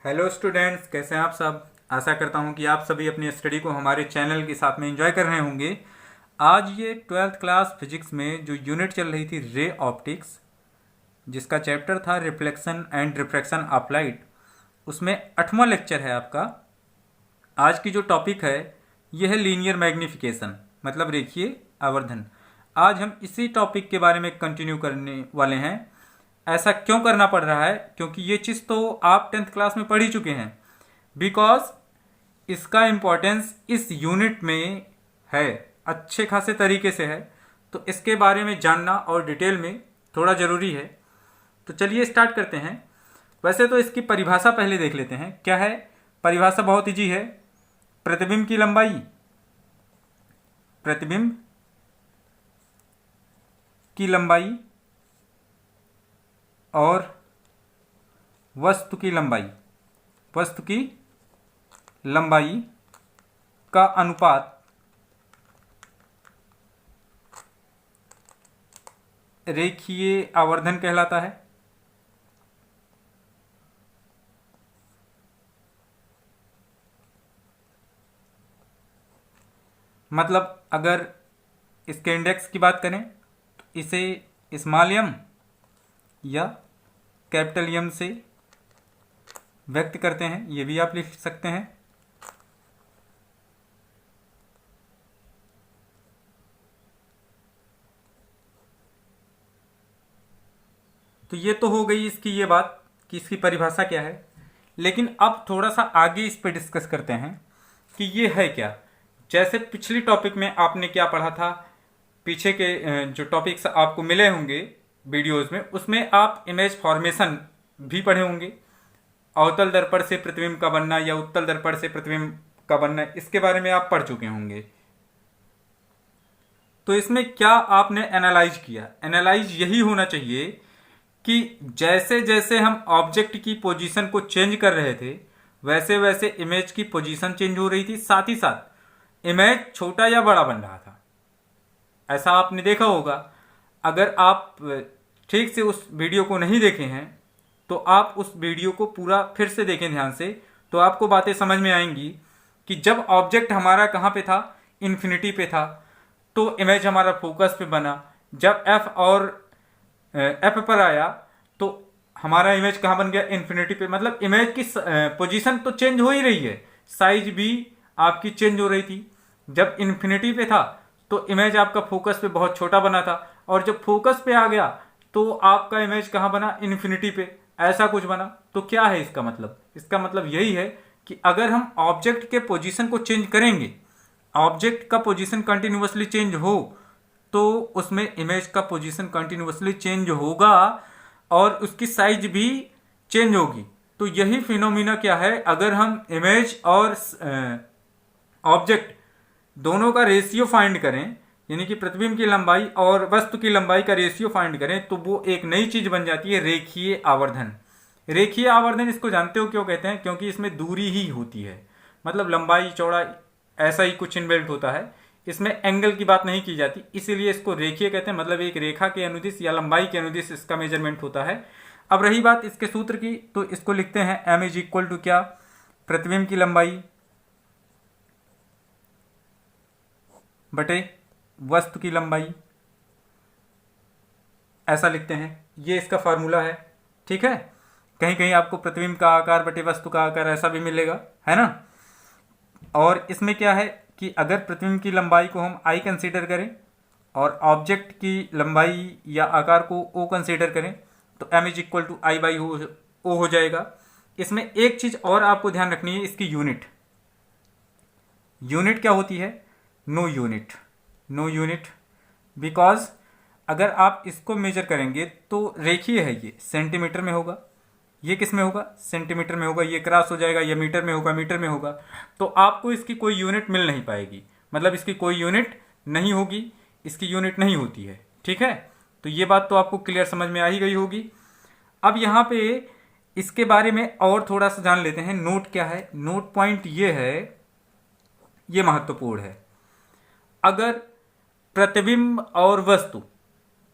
Hello students, कैसे हैं आप सब। आशा करता हूं कि आप सभी अपनी स्टडी को हमारे चैनल के साथ में एंजॉय कर रहे होंगे। आज ये 12th क्लास फिजिक्स में जो यूनिट चल रही थी रे ऑप्टिक्स, जिसका चैप्टर था reflection and refraction of light, उसमें 8वां लेक्चर है आपका। आज की जो टॉपिक है ये है लीनियर मैग्नीफिकेशन, मतलब रेखीय आवर्धन। आज हम इसी टॉपिक के बारे में कंटिन्यू करने वाले हैं। ऐसा क्यों करना पड़ रहा है? क्योंकि ये चीज़ तो आप 10th क्लास में पढ़ ही चुके हैं। बिकॉज इसका इम्पोर्टेंस इस यूनिट में है, अच्छे खासे तरीके से है, तो इसके बारे में जानना और डिटेल में थोड़ा ज़रूरी है। तो चलिए स्टार्ट करते हैं। वैसे तो इसकी परिभाषा पहले देख लेते हैं। क्या है परिभाषा? बहुत ईजी है। प्रतिबिंब की लंबाई, प्रतिबिंब की लंबाई और वस्तु की लंबाई, वस्तु की लंबाई का अनुपात रेखीय आवर्धन कहलाता है। मतलब अगर इसके इंडेक्स की बात करें तो इसे स्मॉल एम या कैपिटल एम से व्यक्त करते हैं, ये भी आप लिख सकते हैं। तो ये तो हो गई इसकी ये बात कि इसकी परिभाषा क्या है। लेकिन अब थोड़ा सा आगे इस पे डिस्कस करते हैं कि ये है क्या। जैसे पिछली टॉपिक में आपने क्या पढ़ा था, पीछे के जो टॉपिक्स आपको मिले होंगे वीडियोस में, उसमें आप इमेज फॉर्मेशन भी पढ़े होंगे। अवतल दर्पण से प्रतिबिंब का बनना या उत्तल दर्पण से प्रतिबिंब का बनना, इसके बारे में आप पढ़ चुके होंगे। तो इसमें क्या आपने एनालाइज किया? एनालाइज यही होना चाहिए कि जैसे जैसे हम ऑब्जेक्ट की पोजीशन को चेंज कर रहे थे वैसे वैसे इमेज की पोजीशन चेंज हो रही थी, साथ ही साथ इमेज छोटा या बड़ा बन रहा था। ऐसा आपने देखा होगा। अगर आप ठीक से उस वीडियो को नहीं देखे हैं तो आप उस वीडियो को पूरा फिर से देखें ध्यान से, तो आपको बातें समझ में आएंगी कि जब ऑब्जेक्ट हमारा कहाँ पे था, इन्फिनिटी पे था, तो इमेज हमारा फोकस पे बना। जब एफ पर आया तो हमारा इमेज कहाँ बन गया? इन्फिनिटी पे। मतलब इमेज की पोजीशन तो चेंज हो ही रही है, साइज भी आपकी चेंज हो रही थी। जब इन्फिनिटी पे था तो इमेज आपका फोकस पे बहुत छोटा बना था, और जब फोकस पे आ गया तो आपका इमेज कहाँ बना? इन्फिनिटी पे। ऐसा कुछ बना। तो क्या है इसका मतलब? इसका मतलब यही है कि अगर हम ऑब्जेक्ट के पोजीशन को चेंज करेंगे, ऑब्जेक्ट का पोजीशन कंटिन्यूअसली चेंज हो, तो उसमें इमेज का पोजीशन कंटिन्यूअसली चेंज होगा और उसकी साइज भी चेंज होगी। तो यही फिनोमिना क्या है, अगर हम इमेज और ऑब्जेक्ट दोनों का रेशियो फाइंड करें, यानी कि प्रतिबिंब की लंबाई और वस्तु की लंबाई का रेशियो फाइंड करें, तो वो एक नई चीज बन जाती है रेखीय आवर्धन। रेखीय आवर्धन इसको जानते हो क्यों कहते हैं? क्योंकि इसमें दूरी ही होती है, मतलब लंबाई चौड़ा ऐसा ही कुछ इनबिल्ट होता है। इसमें एंगल की बात नहीं की जाती, इसीलिए इसको रेखीय कहते हैं। मतलब एक रेखा के अनुदिश या लंबाई के अनुदिश इसका मेजरमेंट होता है। अब रही बात इसके सूत्र की, तो इसको लिखते हैं m इज इक्वल टू क्या? प्रतिबिंब की लंबाई बटे वस्तु की लंबाई, ऐसा लिखते हैं। ये इसका फार्मूला है, ठीक है। कहीं कहीं आपको प्रतिबिंब का आकार बटे वस्तु का आकार ऐसा भी मिलेगा, है ना। और इसमें क्या है कि अगर प्रतिबिंब की लंबाई को हम आई कंसीडर करें और ऑब्जेक्ट की लंबाई या आकार को ओ कंसीडर करें, तो m is equal to I by O हो जाएगा। इसमें एक चीज और आपको ध्यान रखनी है, इसकी यूनिट। यूनिट क्या होती है? No unit. No unit because अगर आप इसको मेजर करेंगे तो रेखीय है, ये सेंटीमीटर में होगा, ये किस में होगा? सेंटीमीटर में होगा। ये क्रॉस हो जाएगा, ये मीटर में होगा, मीटर में होगा। तो आपको इसकी कोई यूनिट मिल नहीं पाएगी, मतलब इसकी कोई यूनिट नहीं होगी, इसकी यूनिट नहीं होती है, ठीक है। तो ये बात तो आपको क्लियर समझ में आ ही गई होगी। अब यहाँ पे इसके बारे में और थोड़ा सा जान लेते हैं। नोट क्या है? नोट पॉइंट ये है, ये महत्वपूर्ण है। अगर प्रतिबिंब और वस्तु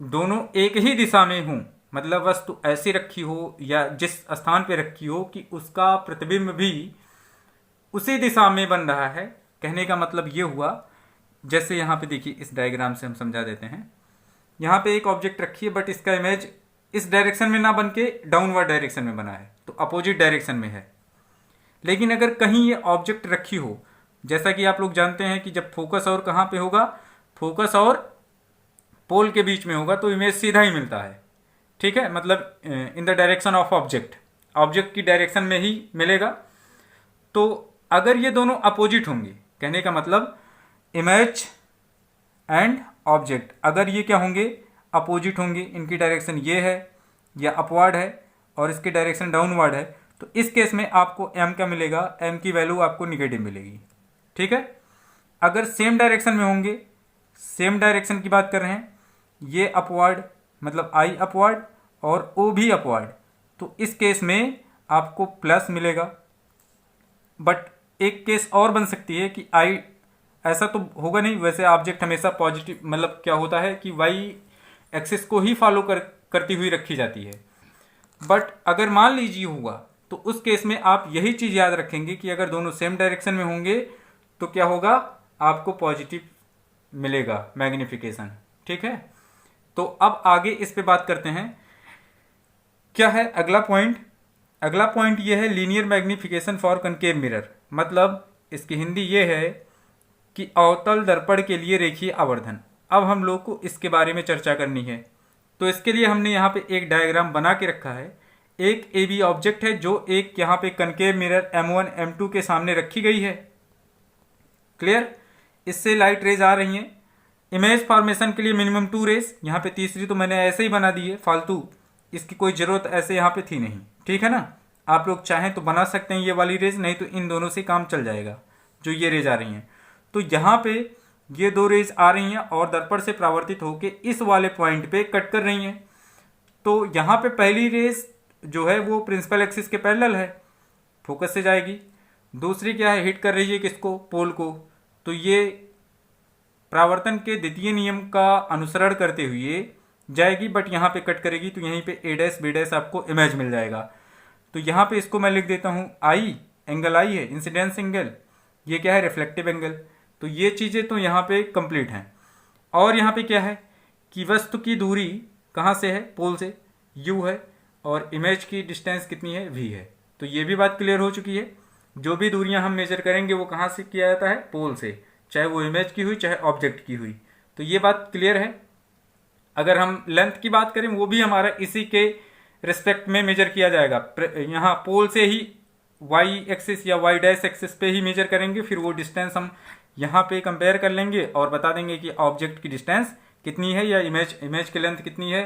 दोनों एक ही दिशा में हों, मतलब वस्तु ऐसी रखी हो या जिस स्थान पे रखी हो कि उसका प्रतिबिंब भी उसी दिशा में बन रहा है। कहने का मतलब ये हुआ, जैसे यहाँ पे देखिए इस डायग्राम से हम समझा देते हैं। यहाँ पे एक ऑब्जेक्ट रखी है बट इसका इमेज इस डायरेक्शन में ना बन के डाउनवर्ड डायरेक्शन में बना है, तो अपोजिट डायरेक्शन में है। लेकिन अगर कहीं ये ऑब्जेक्ट रखी हो, जैसा कि आप लोग जानते हैं कि जब फोकस और कहाँ पे होगा, फोकस और पोल के बीच में होगा, तो इमेज सीधा ही मिलता है। ठीक है, मतलब in the direction of object, object की डायरेक्शन में ही मिलेगा। तो अगर ये दोनों अपोजिट होंगे, कहने का मतलब इमेज एंड ऑब्जेक्ट अगर ये क्या होंगे, अपोजिट होंगे, इनकी डायरेक्शन ये है या अपवर्ड है और इसकी डायरेक्शन डाउनवर्ड है, तो इस केस में आपको m क्या मिलेगा, m की वैल्यू आपको निगेटिव मिलेगी। ठीक है, अगर सेम डायरेक्शन में होंगे, सेम डायरेक्शन की बात कर रहे हैं, ये अपवर्ड मतलब I अपवर्ड और O भी अपवर्ड, तो इस केस में आपको प्लस मिलेगा। बट एक केस और बन सकती है कि I, ऐसा तो होगा नहीं, वैसे ऑब्जेक्ट हमेशा पॉजिटिव, मतलब क्या होता है कि वाई एक्सिस को ही फॉलो करती हुई रखी जाती है। बट अगर मान लीजिए हुआ, तो उस केस में आप यही चीज़ याद रखेंगे कि अगर दोनों सेम डायरेक्शन में होंगे तो क्या होगा, आपको पॉजिटिव मिलेगा मैग्निफिकेशन। ठीक है, तो अब आगे इस पे बात करते हैं। क्या है अगला पॉइंट? अगला पॉइंट ये है linear magnification for concave mirror, मतलब इसकी हिंदी ये है कि अवतल दर्पण के लिए रेखीय आवर्धन। अब हम लोग को इसके बारे में चर्चा करनी है, तो इसके लिए हमने यहाँ पे एक डायग्राम बना के रखा है। एक ए बी ऑब्जेक्ट है जो एक यहाँ पे कनकेव मिरर M1 M2 के सामने रखी गई है। क्लियर, इससे लाइट रेज आ रही हैं। इमेज फॉर्मेशन के लिए मिनिमम 2 रेज, यहाँ पे तीसरी तो मैंने ऐसे ही बना दी है फालतू, इसकी कोई ज़रूरत ऐसे यहाँ पे थी नहीं। ठीक है ना, आप लोग चाहें तो बना सकते हैं ये वाली रेज, नहीं तो इन दोनों से काम चल जाएगा जो ये रेज आ रही हैं। तो यहाँ पे ये 2 रेज आ रही हैं और दर्पण से परावर्तित होकर इस वाले पॉइंट पे कट कर रही हैं। तो यहाँ पे पहली रेज जो है वो प्रिंसिपल एक्सिस के पैरेलल है, फोकस से जाएगी। दूसरी क्या है, हिट कर रही है किसको, पोल को, तो ये परावर्तन के द्वितीय नियम का अनुसरण करते हुए जाएगी, बट यहाँ पे कट करेगी, तो यहीं पे A' B' आपको इमेज मिल जाएगा। तो यहाँ पे इसको मैं लिख देता हूँ I, एंगल I है, इंसिडेंस एंगल, ये क्या है, रिफ्लेक्टिव एंगल। तो ये चीज़ें तो यहाँ पे कंप्लीट हैं। और यहाँ पे क्या है कि वस्तु की दूरी कहाँ से है, पोल से, U है, और इमेज की डिस्टेंस कितनी है, V है। तो ये भी बात क्लियर हो चुकी है। जो भी दूरियां हम मेजर करेंगे वो कहाँ से किया जाता है, पोल से, चाहे वो इमेज की हुई चाहे ऑब्जेक्ट की हुई। तो ये बात क्लियर है। अगर हम लेंथ की बात करें, वो भी हमारा इसी के रिस्पेक्ट में मेजर किया जाएगा। यहाँ पोल से ही वाई एक्सिस या वाई डैश एक्सिस पे ही मेजर करेंगे, फिर वो डिस्टेंस हम यहाँ पे कंपेयर कर लेंगे और बता देंगे कि ऑब्जेक्ट की डिस्टेंस कितनी है या इमेज की लेंथ कितनी है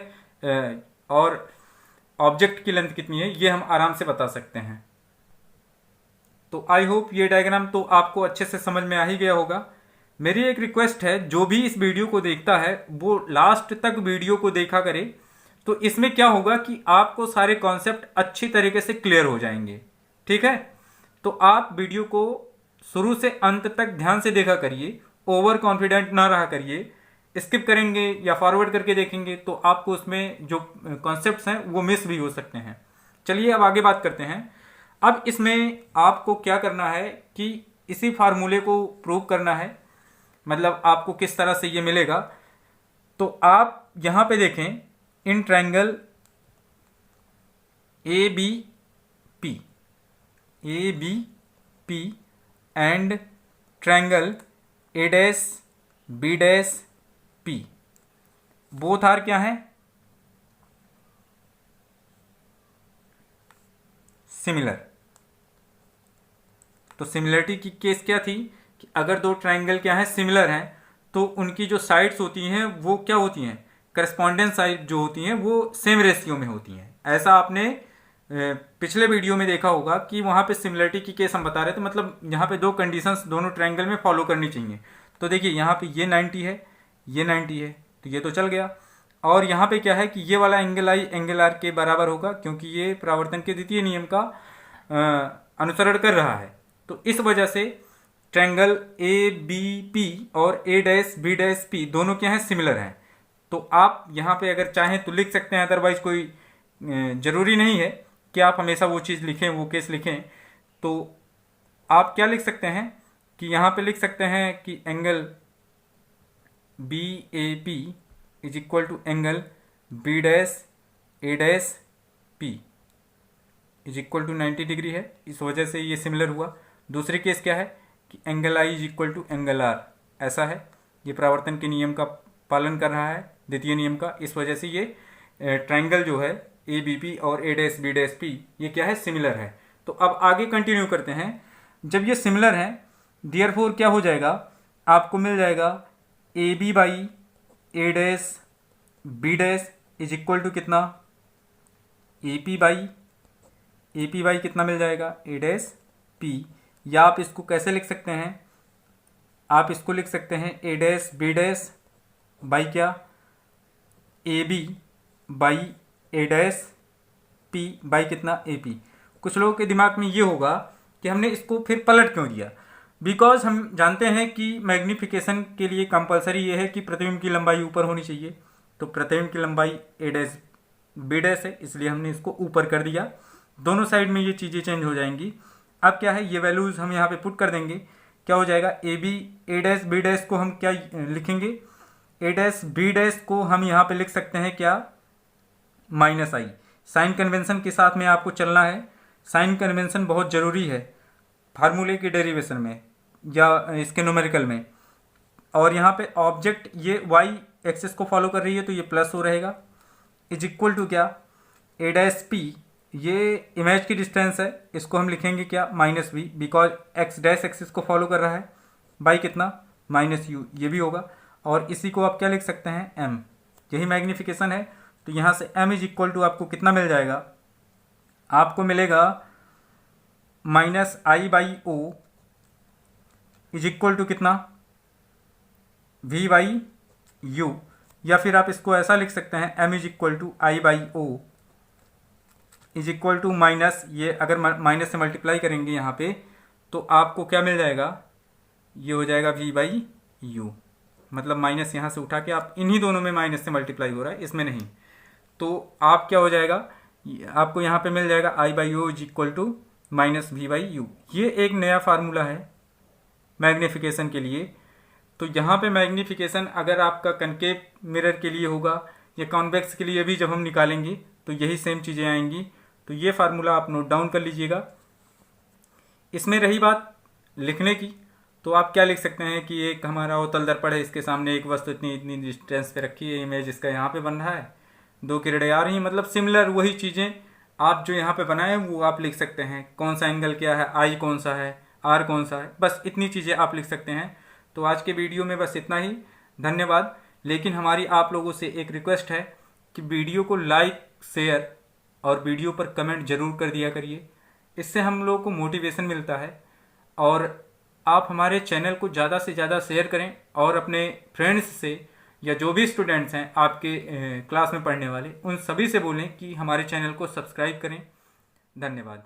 और ऑब्जेक्ट की लेंथ कितनी है, ये हम आराम से बता सकते हैं। तो आई होप ये डायग्राम तो आपको अच्छे से समझ में आ ही गया होगा। मेरी एक रिक्वेस्ट है, जो भी इस वीडियो को देखता है वो लास्ट तक वीडियो को देखा करे, तो इसमें क्या होगा कि आपको सारे कॉन्सेप्ट अच्छी तरीके से क्लियर हो जाएंगे। ठीक है, तो आप वीडियो को शुरू से अंत तक ध्यान से देखा करिए, ओवर कॉन्फिडेंट ना रहा करिए। स्किप करेंगे या फॉरवर्ड करके देखेंगे तो आपको उसमें जो कॉन्सेप्ट्स हैं वो मिस भी हो सकते हैं। चलिए अब आगे बात करते हैं। अब इसमें आपको क्या करना है कि इसी फार्मूले को प्रूव करना है, मतलब आपको किस तरह से ये मिलेगा। तो आप यहाँ पे देखें, in triangle A B P and triangle A', B' P, both are क्या है, सिमिलर। तो सिमिलरिटी की केस क्या थी कि अगर दो ट्रायंगल क्या है, सिमिलर हैं, तो उनकी जो साइड्स होती हैं वो क्या होती हैं, करस्पॉन्डेंस साइड जो होती हैं वो सेम रेशियो में होती हैं। ऐसा आपने पिछले वीडियो में देखा होगा कि वहाँ पे सिमिलरिटी की केस हम बता रहे थे, मतलब यहाँ पे दो कंडीशंस दोनों ट्रायंगल में फॉलो करनी चाहिए। तो देखिए यहाँ पे ये 90 है, ये 90 है, तो ये तो चल गया। और यहाँ पे क्या है कि ये वाला एंगल I एंगल R के बराबर होगा, क्योंकि ये परावर्तन के द्वितीय नियम का अनुसरण कर रहा है। तो इस वजह से ट्रायंगल ABP और A', B', P दोनों क्या हैं, सिमिलर हैं। तो आप यहाँ पे अगर चाहें तो लिख सकते हैं, अदरवाइज कोई ज़रूरी नहीं है कि आप हमेशा वो चीज़ लिखें, वो केस लिखें। तो आप क्या लिख सकते हैं कि यहाँ पे लिख सकते हैं कि angle B A P is equal to angle B dash A dash P is equal to 90 degree है, इस वजह से ये सिमिलर हुआ। दूसरी केस क्या है कि angle I is equal to angle R, ऐसा है, ये परावर्तन के नियम का पालन कर रहा है, द्वितीय नियम का, इस वजह से ये ट्रायंगल जो है ए बी पी और ए डैश बी डैश पी ये क्या है, सिमिलर है। तो अब आगे कंटिन्यू करते हैं। जब ये सिमिलर है देयरफॉर क्या हो जाएगा, आपको मिल जाएगा A B by A dash B dash is equal to कितना, ए पी बाई कितना मिल जाएगा, ए डैश पी। या आप इसको कैसे लिख सकते हैं, आप इसको लिख सकते हैं A dash B dash by क्या, A B by A dash P by कितना, ए पी। कुछ लोगों के दिमाग में ये होगा कि हमने इसको फिर पलट क्यों दिया, बिकॉज हम जानते हैं कि मैग्नीफिकेशन के लिए कंपलसरी ये है कि प्रतिबिंब की लंबाई ऊपर होनी चाहिए। तो प्रतिबिंब की लंबाई ए डैश बी डैश है, इसलिए हमने इसको ऊपर कर दिया। दोनों साइड में ये चीज़ें चेंज हो जाएंगी। अब क्या है, ये वैल्यूज़ हम यहाँ पे पुट कर देंगे, क्या हो जाएगा, A B A dash B dash को हम क्या लिखेंगे, ए डैश बी डैश को हम यहाँ पे लिख सकते हैं क्या, माइनस आई। साइन कन्वेंशन के साथ में आपको चलना है, साइन कन्वेंशन बहुत ज़रूरी है फार्मूले के डेरिवेशन में या इसके न्यूमेरिकल में। और यहाँ पे ऑब्जेक्ट ये वाई एक्सिस को फॉलो कर रही है तो ये प्लस हो रहेगा, इज इक्वल टू क्या, ए डैश पी, ये इमेज की डिस्टेंस है, इसको हम लिखेंगे क्या, minus V, because X dash axis को फॉलो कर रहा है, बाई कितना, माइनस यू, ये भी होगा। और इसी को आप क्या लिख सकते हैं, एम, यही मैग्नीफिकेशन है। तो यहाँ से एम इज इक्वल टू आपको कितना मिल जाएगा, आपको मिलेगा minus I by O is equal to कितना, वी बाई यू। या फिर आप इसको ऐसा लिख सकते हैं, M is equal to I by O is equal to minus, ये अगर माइनस से मल्टीप्लाई करेंगे यहाँ पे तो आपको क्या मिल जाएगा, ये हो जाएगा वी बाई यू। मतलब माइनस यहाँ से उठा के आप इन्हीं दोनों में माइनस से मल्टीप्लाई हो रहा है, इसमें नहीं। तो आप क्या हो जाएगा, आपको यहाँ पे मिल जाएगा I by u is equal to minus v by u. ये एक नया फार्मूला है मैग्नीफिकेशन के लिए। तो यहाँ पे मैग्नीफिकेशन अगर आपका कनकेव मिरर के लिए होगा या कॉन्वेक्स के लिए भी जब हम निकालेंगे तो यही सेम चीज़ें आएंगी। तो ये फार्मूला आप नोट डाउन कर लीजिएगा। इसमें रही बात लिखने की, तो आप क्या लिख सकते हैं कि एक हमारा अवतल दर्पण है, इसके सामने एक वस्तु इतनी इतनी डिस्टेंस पे रखी है, इमेज इसका यहाँ पे बन रहा है, दो किरणें आ रही हैं, मतलब सिमिलर वही चीज़ें आप जो यहाँ पे बनाए वो आप लिख सकते हैं। कौन सा एंगल क्या है, आई कौन सा है, आर कौन सा है, बस इतनी चीज़ें आप लिख सकते हैं। तो आज के वीडियो में बस इतना ही, धन्यवाद। लेकिन हमारी आप लोगों से एक रिक्वेस्ट है कि वीडियो को लाइक, शेयर और वीडियो पर कमेंट जरूर कर दिया करिए, इससे हम लोगों को मोटिवेशन मिलता है। और आप हमारे चैनल को ज़्यादा से ज़्यादा शेयर करें और अपने फ्रेंड्स से या जो भी स्टूडेंट्स हैं आपके क्लास में पढ़ने वाले, उन सभी से बोलें कि हमारे चैनल को सब्सक्राइब करें। धन्यवाद।